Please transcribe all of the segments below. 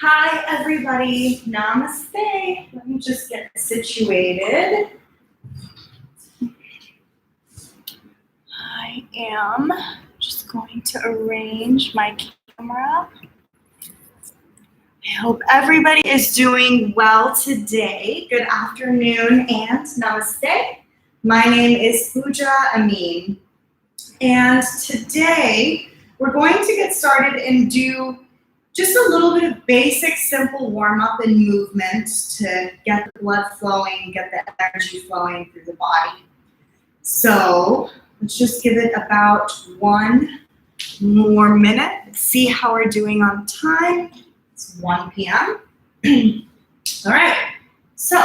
Hi, everybody. Namaste. Let me just get situated. I am just going to arrange my camera. I hope everybody is doing well today. Good afternoon and namaste. My name is Puja, Amin. And today we're going to get started and do just a little bit of basic, simple warm-up and movement to get the blood flowing, get the energy flowing through the body. So let's just give it about 1 more minute. See how we're doing on time. It's 1 p.m. All right, so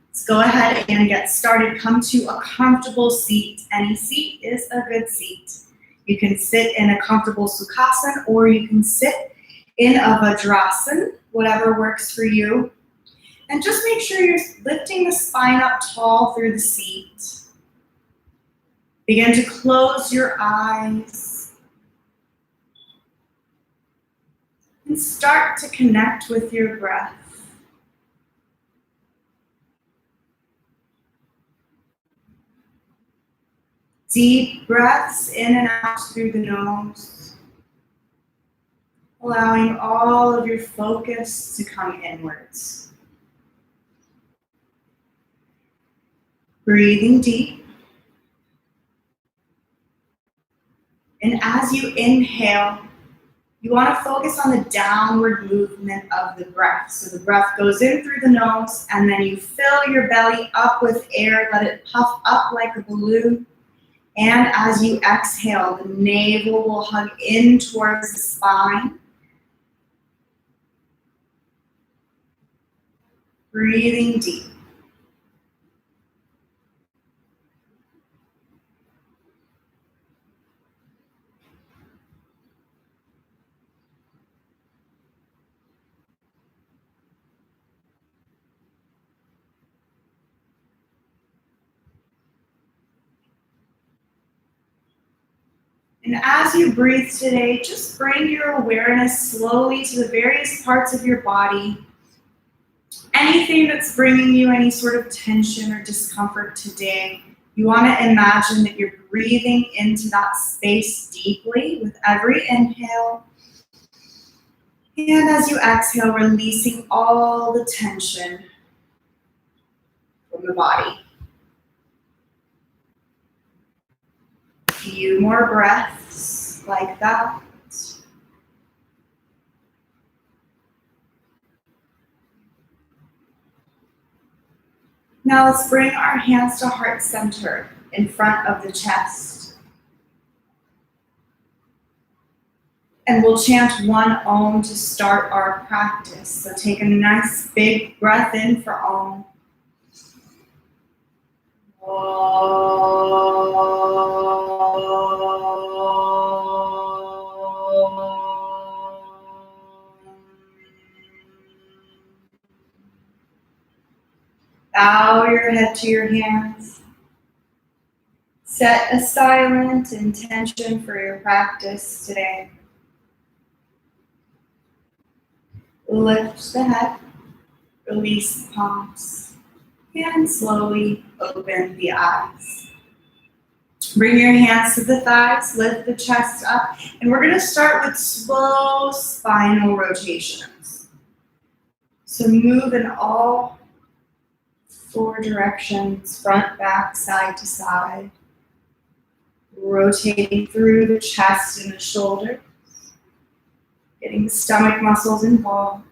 let's go ahead and get started. Come to a comfortable seat. Any seat is a good seat. You can sit in a comfortable sukhasana or you can sit in a vajrasana, whatever works for you. And just make sure you're lifting the spine up tall through the seat. Begin to close your eyes. And start to connect with your breath. Deep breaths in and out through the nose. Allowing all of your focus to come inwards. Breathing deep. And as you inhale, you want to focus on the downward movement of the breath. So the breath goes in through the nose and then you fill your belly up with air. Let it puff up like a balloon. And as you exhale, the navel will hug in towards the spine. Breathing deep. And as you breathe today, just bring your awareness slowly to the various parts of your body. Anything that's bringing you any sort of tension or discomfort today, you want to imagine that you're breathing into that space deeply with every inhale. And as you exhale, releasing all the tension from the body. A few more breaths like that. Now let's bring our hands to heart center in front of the chest. And we'll chant one Om to start our practice. So take a nice big breath in for Om. Bow your head to your hands. Set a silent intention for your practice today. Lift the head, release the palms, and slowly open the eyes. Bring your hands to the thighs, lift the chest up, and we're going to start with slow spinal rotations. So move in all 4 directions, front, back, side to side. Rotating through the chest and the shoulders. Getting the stomach muscles involved.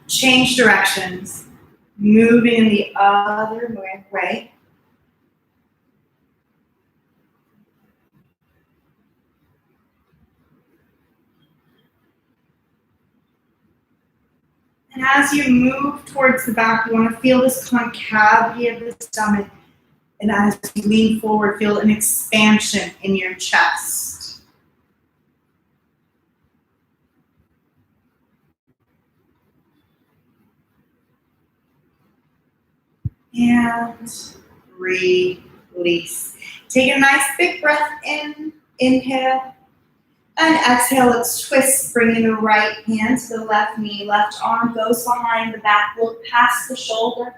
Change directions. Moving in the other way. And as you move towards the back, you want to feel this concavity of the stomach. And as you lean forward, feel an expansion in your chest. And release. Take a nice big breath in, inhale, and exhale. Let's twist, bringing the right hand to the left knee, left arm goes behind the back, look past the shoulder.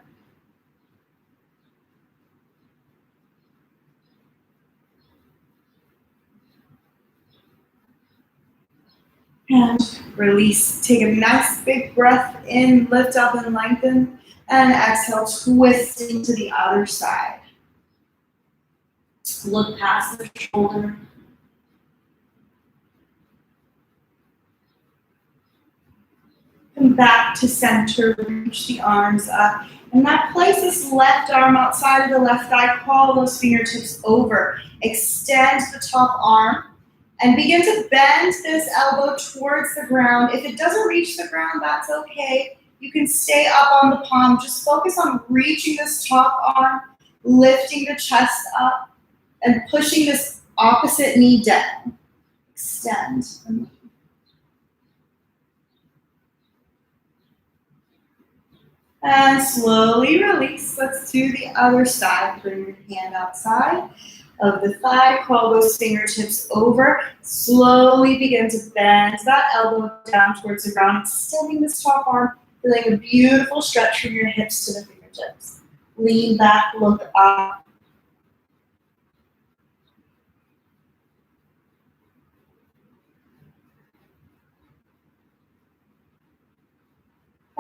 And release. Take a nice big breath in, lift up and lengthen, and exhale, twist into the other side. Look past the shoulder. Come back to center, reach the arms up. And that place this left arm outside of the left thigh, crawl those fingertips over. Extend the top arm and begin to bend this elbow towards the ground. If it doesn't reach the ground, that's okay. You can stay up on the palm. Just focus on reaching this top arm, lifting the chest up, and pushing this opposite knee down. Extend. And slowly release. Let's do the other side. Bring your hand outside of the thigh. Crawl those fingertips over. Slowly begin to bend that elbow down towards the ground, extending this top arm, feeling a beautiful stretch from your hips to the fingertips. Lean back, look up.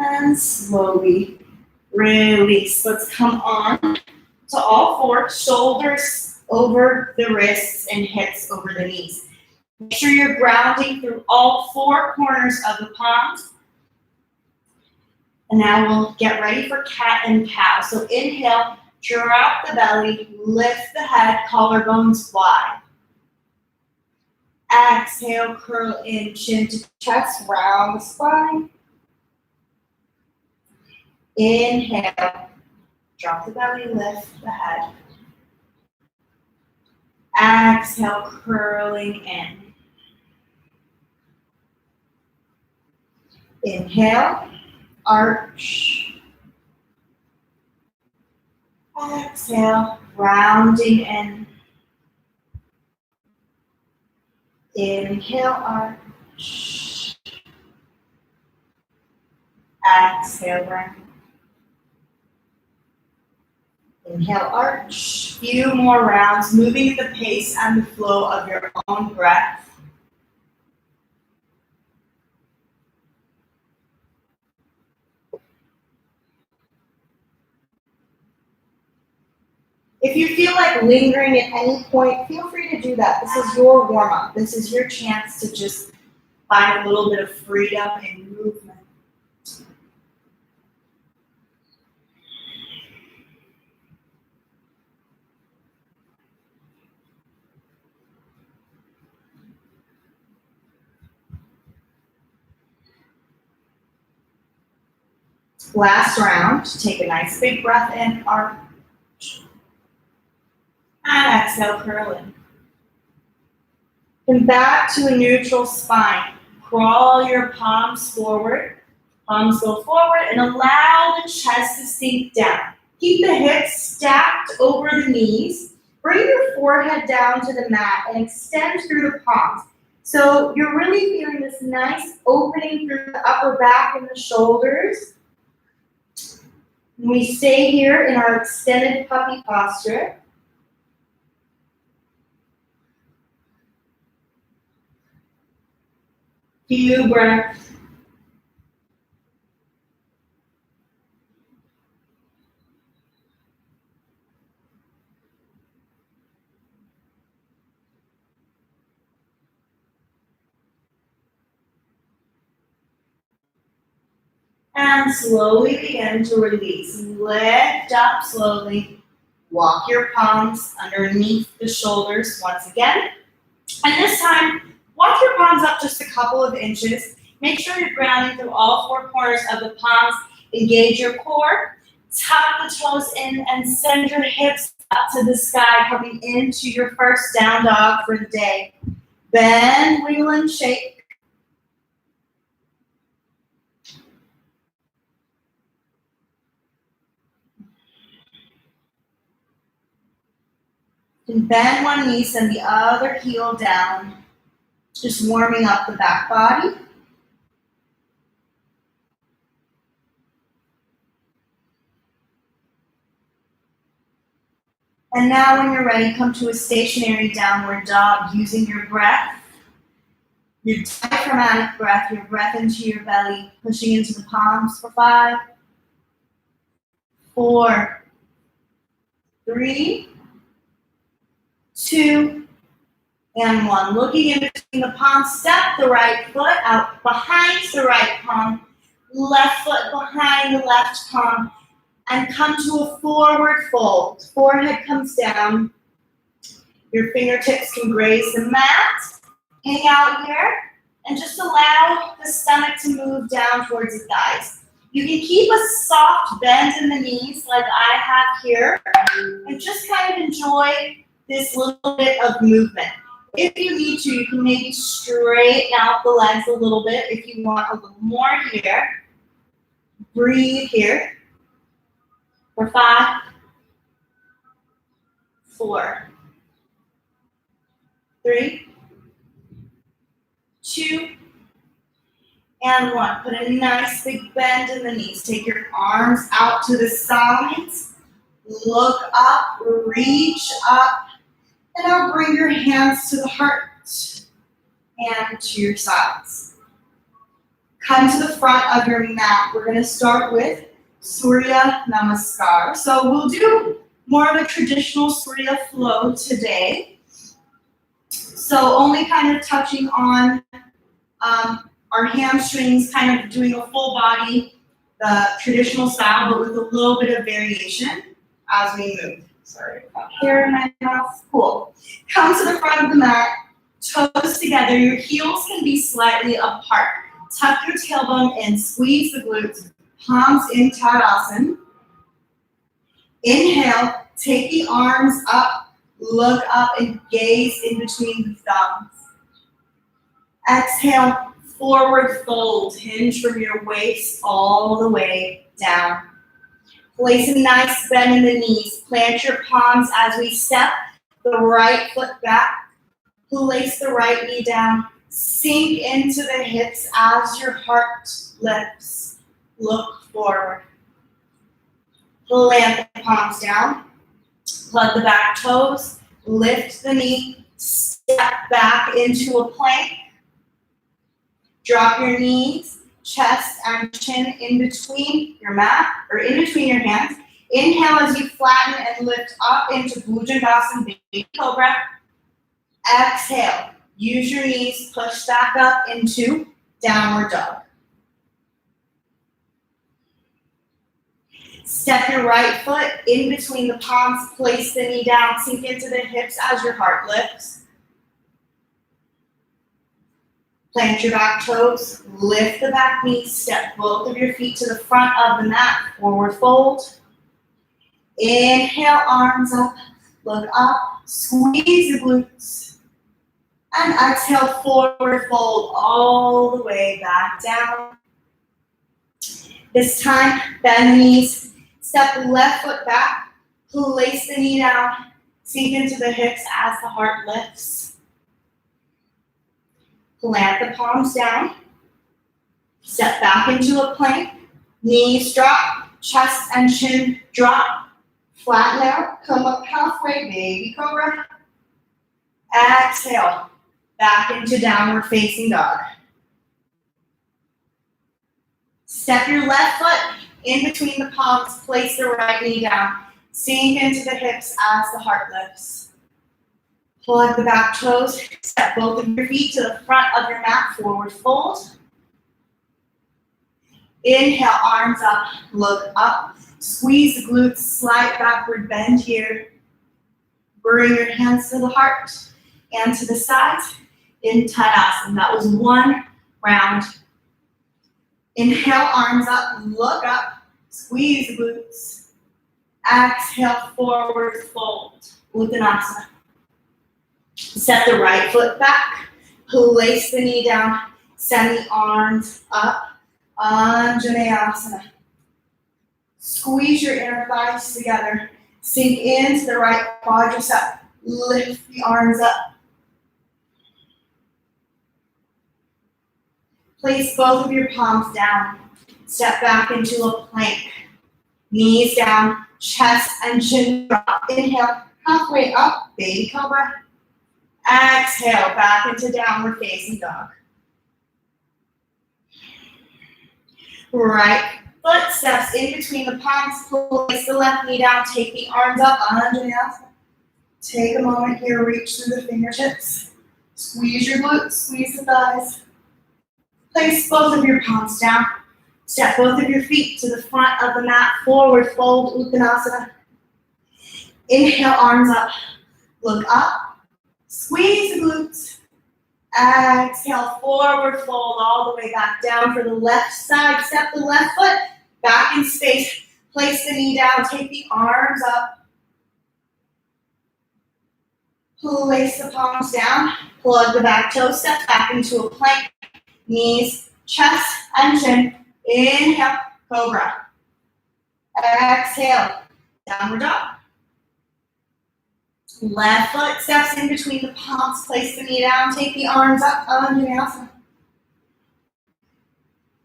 And slowly release. Let's come on to all four, shoulders over the wrists and hips over the knees. Make sure you're grounding through all four corners of the palms. And now we'll get ready for cat and cow. So inhale, drop the belly, lift the head, collarbones wide. Exhale, curl in, chin to chest, round the spine. Inhale, drop the belly, lift the head. Exhale, curling in. Inhale, arch. Exhale, rounding in. Inhale, arch. Exhale, round. Inhale, arch. Few more rounds, moving at the pace and the flow of your own breath. If you feel like lingering at any point, feel free to do that. This is your warm-up. This is your chance to just find a little bit of freedom and movement. Last round, take a nice big breath in, arch. And exhale, curl in. And back to a neutral spine. Crawl your palms forward. Palms go forward and allow the chest to sink down. Keep the hips stacked over the knees. Bring your forehead down to the mat and extend through the palms. So you're really feeling this nice opening through the upper back and the shoulders. We stay here in our extended puppy posture. Few breaths. And slowly begin to release. Lift up slowly. Walk your palms underneath the shoulders once again. And this time, walk your palms up just a couple of inches. Make sure you're grounding through all four corners of the palms. Engage your core. Tuck the toes in and send your hips up to the sky, coming into your first down dog for the day. Bend, wiggle, and shake. And bend one knee, send the other heel down. Just warming up the back body. And now when you're ready, come to a stationary downward dog using your breath. Your diaphragmatic breath, your breath into your belly, pushing into the palms for 5, 4, 3, 2, and 1. Looking in between the palms, step the right foot out behind the right palm, left foot behind the left palm, and come to a forward fold. Forehead comes down. Your fingertips can graze the mat. Hang out here and just allow the stomach to move down towards the thighs. You can keep a soft bend in the knees like I have here and just kind of enjoy this little bit of movement. If you need to, you can maybe straighten out the legs a little bit if you want a little more here. Breathe here for 5, 4, 3, 2, and 1. Put a nice big bend in the knees. Take your arms out to the sides. Look up, reach up, and now bring your hands to the heart and to your sides. Come to the front of your mat. We're going to start with Surya Namaskar. So we'll do more of a traditional Surya flow today. So only kind of touching on our hamstrings, kind of doing a full body, the traditional style, but with a little bit of variation as we move. Sorry about hair in my mouth. Cool. Come to the front of the mat, toes together. Your heels can be slightly apart. Tuck your tailbone in, squeeze the glutes, palms in Tadasana. Inhale, take the arms up, look up and gaze in between the thumbs. Exhale, forward fold, hinge from your waist all the way down. Place a nice bend in the knees. Plant your palms as we step the right foot back. Place the right knee down. Sink into the hips as your heart lifts. Look forward. Plant the palms down. Plug the back toes. Lift the knee. Step back into a plank. Drop your knees, chest and chin in between your mat, or in between your hands. Inhale as you flatten and lift up into Bhujangasana, Baby Cobra. Exhale, use your knees, push back up into Downward Dog. Step your right foot in between the palms, place the knee down, sink into the hips as your heart lifts. Plant your back toes, lift the back knee, step both of your feet to the front of the mat, forward fold. Inhale, arms up, look up, squeeze the glutes. And exhale, forward fold all the way back down. This time, bend the knees, step left foot back, place the knee down, sink into the hips as the heart lifts. Plant the palms down, step back into a plank, knees drop, chest and chin drop, flatten out, come up halfway, Baby Cobra. Exhale, back into Downward Facing Dog. Step your left foot in between the palms, place the right knee down, sink into the hips as the heart lifts. Plug the back toes, step both of your feet to the front of your mat, forward fold. Inhale, arms up, look up, squeeze the glutes, slight backward bend here. Bring your hands to the heart and to the sides in Tadasana. That was one round. Inhale, arms up, look up, squeeze the glutes. Exhale, forward fold, Uttanasana. Set the right foot back, place the knee down, send the arms up, Anjaneyasana. Squeeze your inner thighs together, sink into the right quadricep, Lift the arms up. Place both of your palms down. Step back into a plank. Knees down, chest and chin drop. Inhale, halfway up, baby cobra. Exhale, back into downward facing dog. Right foot steps in between the palms. Place the left knee down. Take the arms up. Anjaneyasana. Take a moment here. Reach through the fingertips. Squeeze your glutes. Squeeze the thighs. Place both of your palms down. Step both of your feet to the front of the mat. Forward fold. Uttanasana. Inhale, arms up. Look up. Squeeze the glutes. Exhale, forward fold all the way back down for the left side. Step the left foot back in space. Place the knee down. Take the arms up. Place the palms down. Plug the back toes. Step back into a plank. Knees, chest, and chin. Inhale, cobra. Exhale, downward dog. Left foot steps in between the palms. Place the knee down. Take the arms up. Anjaneyasana.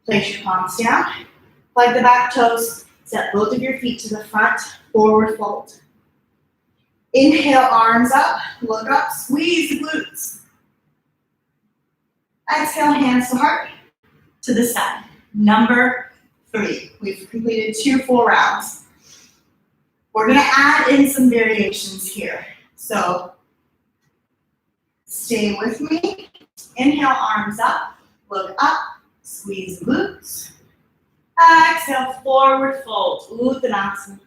Place your palms down. Plug the back toes. Step both of your feet to the front. Forward fold. Inhale, arms up. Look up. Squeeze the glutes. Exhale, hands to heart. To the side. Number 3. We've completed 2 full rounds. We're going to add in some variations here. So stay with me. Inhale, arms up. Look up. Squeeze the glutes. Exhale, forward fold. Uttanasana.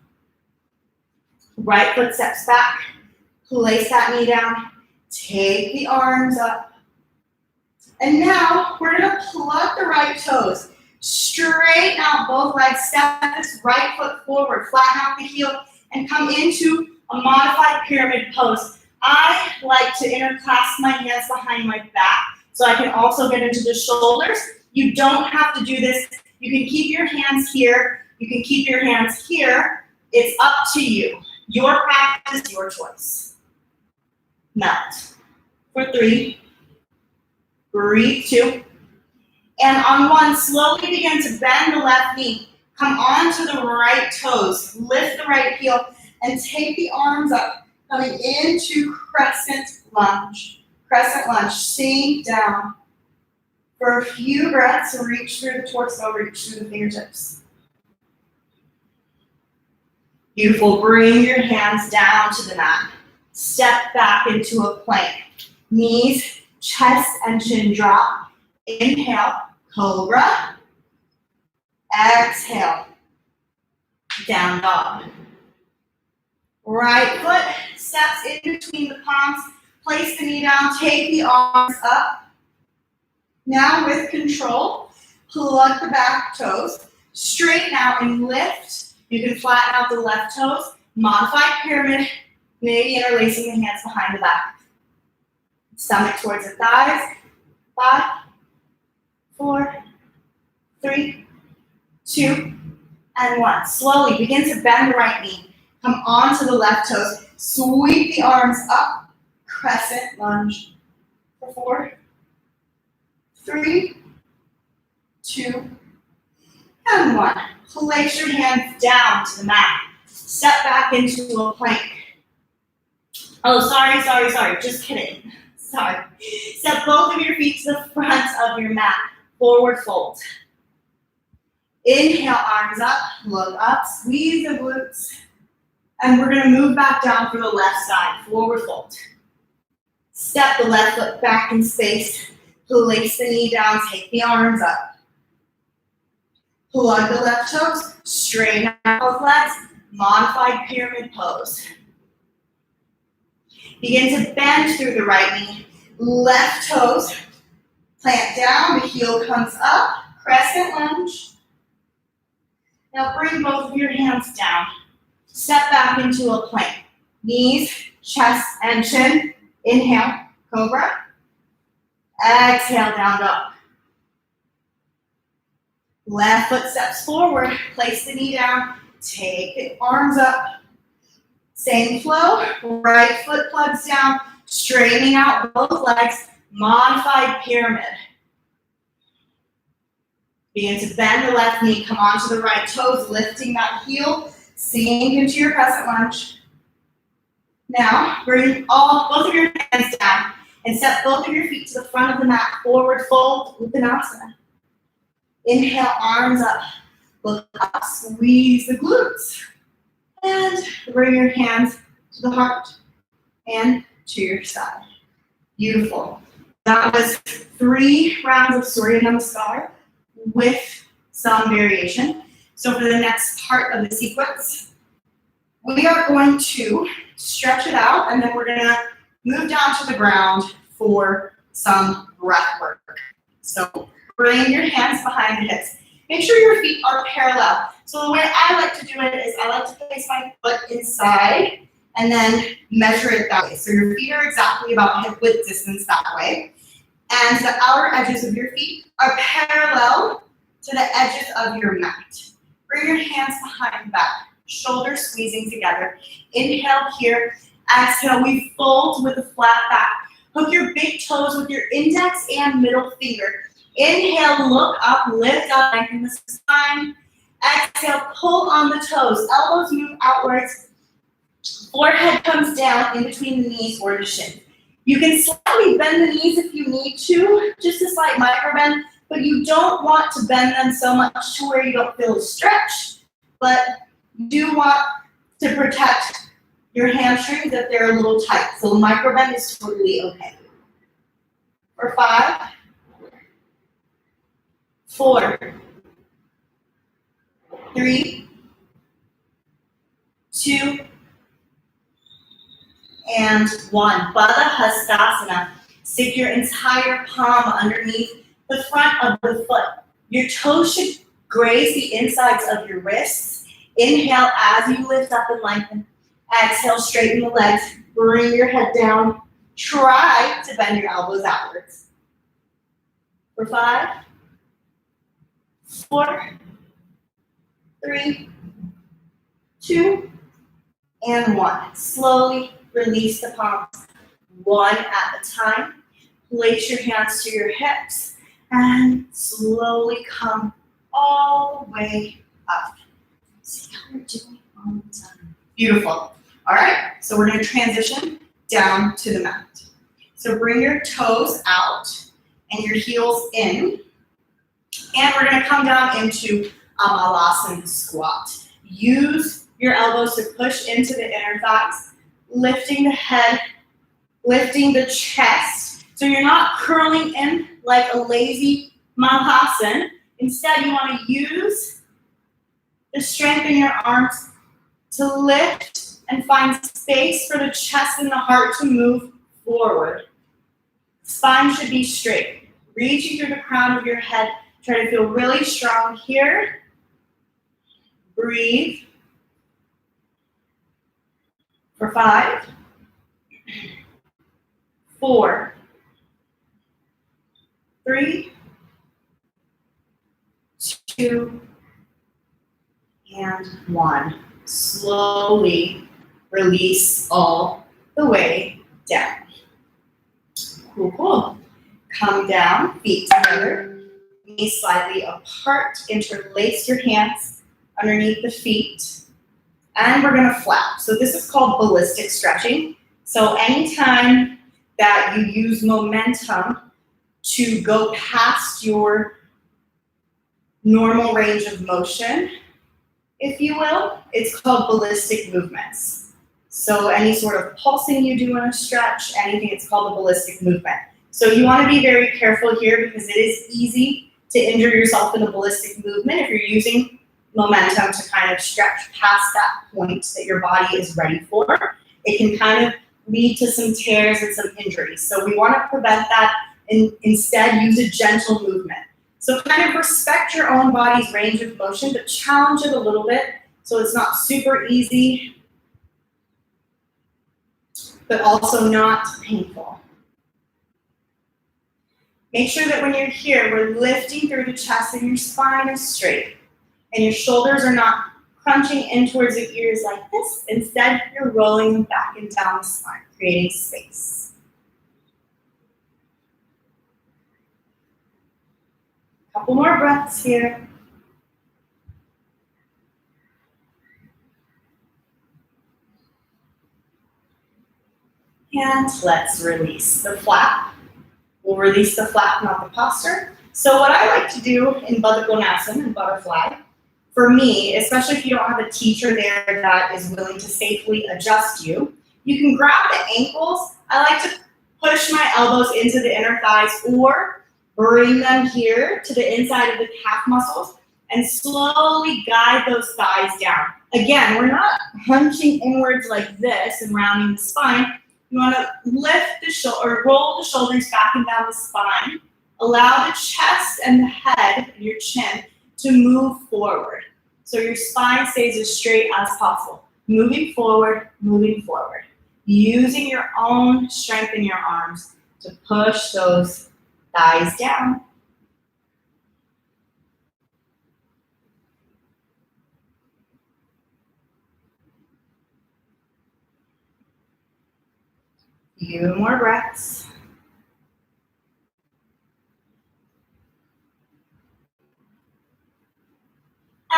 Right foot steps back. Place that knee down. Take the arms up. And now we're going to plug the right toes. Straighten out both legs. Step this right foot forward. Flatten out the heel and come into a modified pyramid pose. I like to interclasp my hands behind my back so I can also get into the shoulders. You don't have to do this. You can keep your hands here. You can keep your hands here. It's up to you. Your practice, your choice. Melt. For 3. Breathe 2. And on 1, slowly begin to bend the left knee. Come onto the right toes. Lift the right heel and take the arms up. Coming into crescent lunge. Crescent lunge. Sink down. For a few breaths, reach through the torso, reach through the fingertips. Beautiful. Bring your hands down to the mat. Step back into a plank. Knees, chest, and chin drop. Inhale, cobra. Exhale, down dog. Right foot steps in between the palms. Place the knee down, take the arms up. Now with control, plug the back toes. Straighten out and lift. You can flatten out the left toes. Modified pyramid, maybe interlacing the hands behind the back. Stomach towards the thighs. 5, 4, 3, 2, and 1. Slowly begin to bend the right knee. Come onto the left toes. Sweep the arms up. Crescent lunge. For 4, 3, 2, and 1. Place your hands down to the mat. Step back into a plank. Oh, sorry. Just kidding. Sorry. Step both of your feet to the front of your mat. Forward fold. Inhale, arms up. Look up. Squeeze the glutes. And we're going to move back down for the left side. Forward fold. Step the left foot back in space. Place the knee down. Take the arms up. Plug the left toes. Straighten out both legs. Modified pyramid pose. Begin to bend through the right knee. Left toes. Plant down. The heel comes up. Crescent lunge. Now bring both of your hands down. Step back into a plank. Knees, chest, and chin. Inhale, cobra. Exhale, down dog. Left foot steps forward. Place the knee down. Take the arms up. Same flow, right foot plugs down, straightening out both legs, modified pyramid. Begin to bend the left knee, come onto the right toes, lifting that heel, sink into your crescent lunge. Now, bring both of your hands down and step both of your feet to the front of the mat, forward fold, Uttanasana. Inhale, arms up, look up, squeeze the glutes. And bring your hands to the heart and to your side. Beautiful. That was 3 rounds of Surya Namaskar with some variation. So for the next part of the sequence, we are going to stretch it out, and then we're going to move down to the ground for some breath work. So bring your hands behind the hips. Make sure your feet are parallel. So the way I like to do it is I like to place my foot inside and then measure it that way. So your feet are exactly about hip width distance that way. And the outer edges of your feet are parallel to the edges of your mat. Bring your hands behind the back, shoulders squeezing together. Inhale here, exhale, we fold with a flat back. Hook your big toes with your index and middle finger. Inhale, look up, lift up, lengthen the spine. Exhale, pull on the toes, elbows move outwards. Forehead comes down in between the knees or the shins. You can slightly bend the knees if you need to, just a slight micro bend, but you don't want to bend them so much to where you don't feel a stretch, but you do want to protect your hamstrings if they're a little tight. So micro bend is totally okay. For 5, 4, 3, 2, and 1. Baddha Hastasana. Stick your entire palm underneath the front of the foot. Your toes should graze the insides of your wrists. Inhale as you lift up and lengthen. Exhale, straighten the legs. Bring your head down. Try to bend your elbows outwards. For 5, 4, 3, 2, and 1. Slowly release the palms, one at a time. Place your hands to your hips and slowly come all the way up. See how we're doing all the time. Beautiful. All right, so we're going to transition down to the mat. So bring your toes out and your heels in. And we're going to come down into Malasana squat. Use your elbows to push into the inner thighs, lifting the head, lifting the chest. So you're not curling in like a lazy Malasana. Instead, you want to use the strength in your arms to lift and find space for the chest and the heart to move forward. Spine should be straight. Reaching through the crown of your head. Try to feel really strong here. Breathe. For 5, 4, 3, 2, and 1. Slowly release all the way down. Cool, cool. Come down, feet together, knees slightly apart, interlace your hands underneath the feet. And we're going to flap. So this is called ballistic stretching. So anytime that you use momentum to go past your normal range of motion, if you will, it's called ballistic movements. So any sort of pulsing you do in a stretch, anything, it's called a ballistic movement. So you want to be very careful here because it is easy to injure yourself in a ballistic movement if you're using momentum to kind of stretch past that point that your body is ready for. It can kind of lead to some tears and some injuries. So we want to prevent that and instead use a gentle movement. So kind of respect your own body's range of motion, but challenge it a little bit so it's not super easy, but also not painful. Make sure that when you're here, we're lifting through the chest and your spine is straight. And your shoulders are not crunching in towards the ears like this. Instead, you're rolling them back and down the spine, creating space. Couple more breaths here. And let's release the flap. We'll release the flap, not the posture. So what I like to do in Baddha Konasana and butterfly, for me, especially if you don't have a teacher there that is willing to safely adjust you, you can grab the ankles. I like to push my elbows into the inner thighs or bring them here to the inside of the calf muscles and slowly guide those thighs down. Again, we're not hunching inwards like this and rounding the spine. You want to lift the shoulder, or roll the shoulders back and down the spine. Allow the chest and the head, and your chin, to move forward. So your spine stays as straight as possible. Moving forward, using your own strength in your arms to push those thighs down. Few more breaths.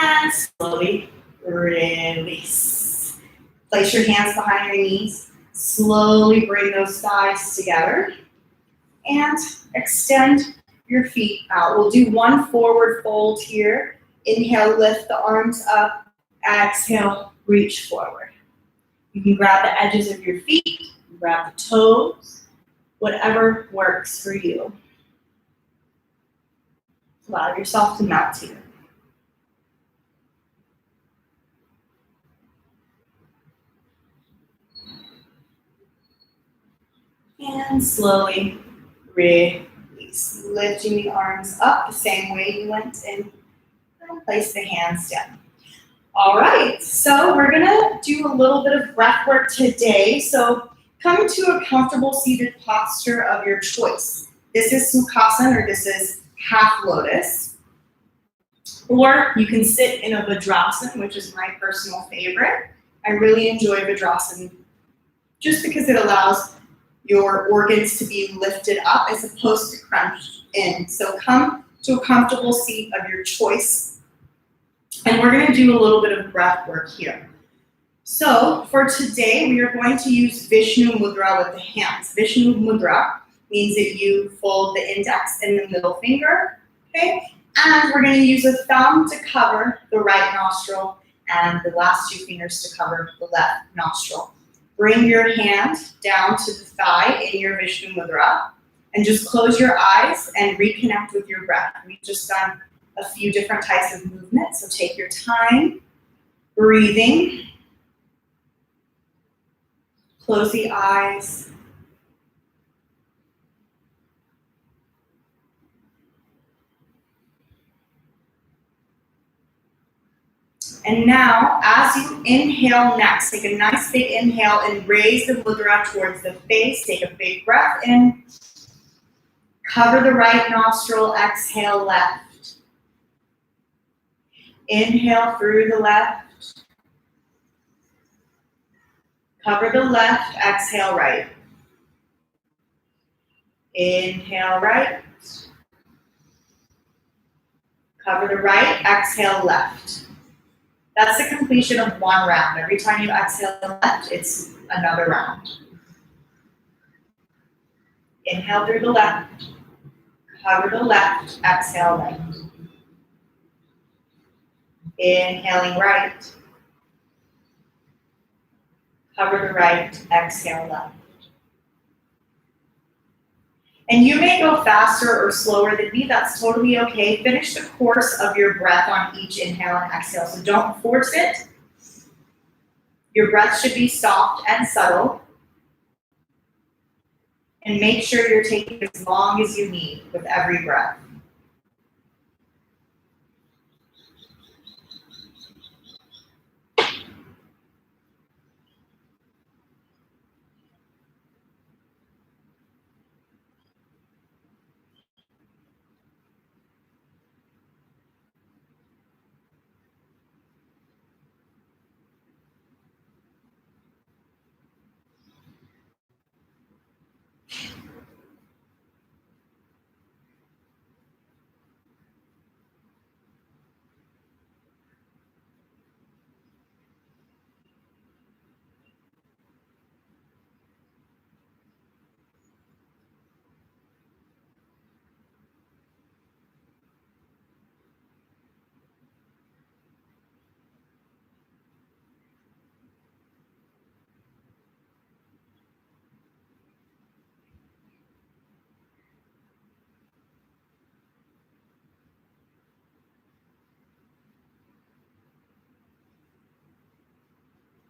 And slowly release. Place your hands behind your knees. Slowly bring those thighs together. And extend your feet out. We'll do one forward fold here. Inhale, lift the arms up. Exhale, reach forward. You can grab the edges of your feet, grab the toes, whatever works for you. Allow yourself to melt here. And slowly release. Lifting the arms up the same way you went in. And place the hands down. All right, so we're gonna do a little bit of breath work today. So come to a comfortable seated posture of your choice. This is Sukhasana, or this is half lotus. Or you can sit in a Vajrasana, which is my personal favorite. I really enjoy Vajrasana just because it allows your organs to be lifted up as opposed to crunched in. So come to a comfortable seat of your choice. And we're going to do a little bit of breath work here. So for today, we are going to use Vishnu Mudra with the hands. Vishnu Mudra means that you fold the index and the middle finger, okay? And we're going to use a thumb to cover the right nostril and the last two fingers to cover the left nostril. Bring your hand down to the thigh in your Vishnu Mudra and just close your eyes and reconnect with your breath. We've just done a few different types of movements, so take your time, breathing. Close the eyes. And now, as you inhale next, take a nice big inhale and raise the mudra towards the face. Take a big breath in. Cover the right nostril, exhale left. Inhale through the left. Cover the left, exhale right. Inhale right. Cover the right, exhale left. That's the completion of one round. Every time you exhale left, it's another round. Inhale through the left. Cover the left, exhale right. Inhaling right. Cover the right, exhale left. And you may go faster or slower than me, that's totally okay. Finish the course of your breath on each inhale and exhale, so don't force it. Your breath should be soft and subtle. And make sure you're taking as long as you need with every breath.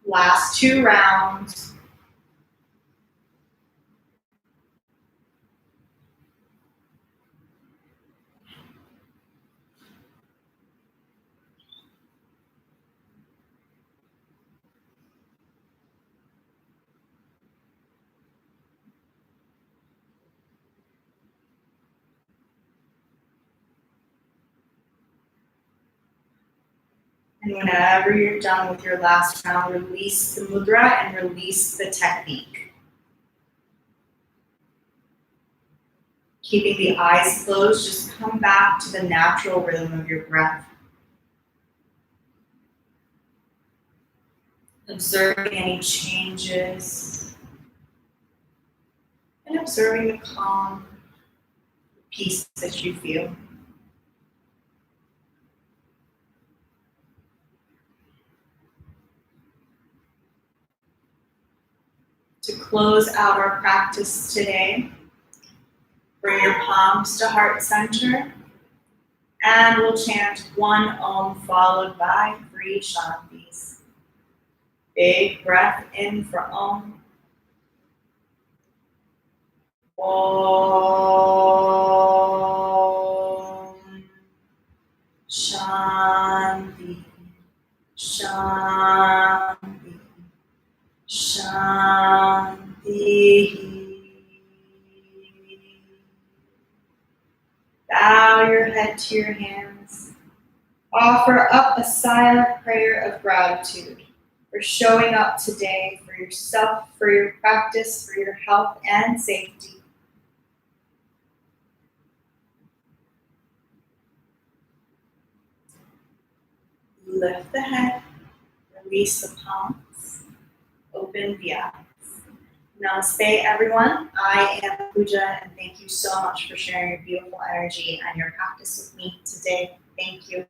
Last 2 rounds. And whenever you're done with your last round, release the mudra and release the technique. Keeping the eyes closed, just come back to the natural rhythm of your breath. Observing any changes and observing the calm, peace that you feel. To close out our practice today, bring your palms to heart center, and we'll chant 1 Om followed by 3 Shantis. Big breath in for Om. Om. Shanti. Shanti. Shanti. Bow your head to your hands. Offer up a silent prayer of gratitude for showing up today for yourself, for your practice, for your health and safety. Lift the head, release the palms, open the eyes. Namaste, everyone. I am Puja, and thank you so much for sharing your beautiful energy and your practice with me today. Thank you.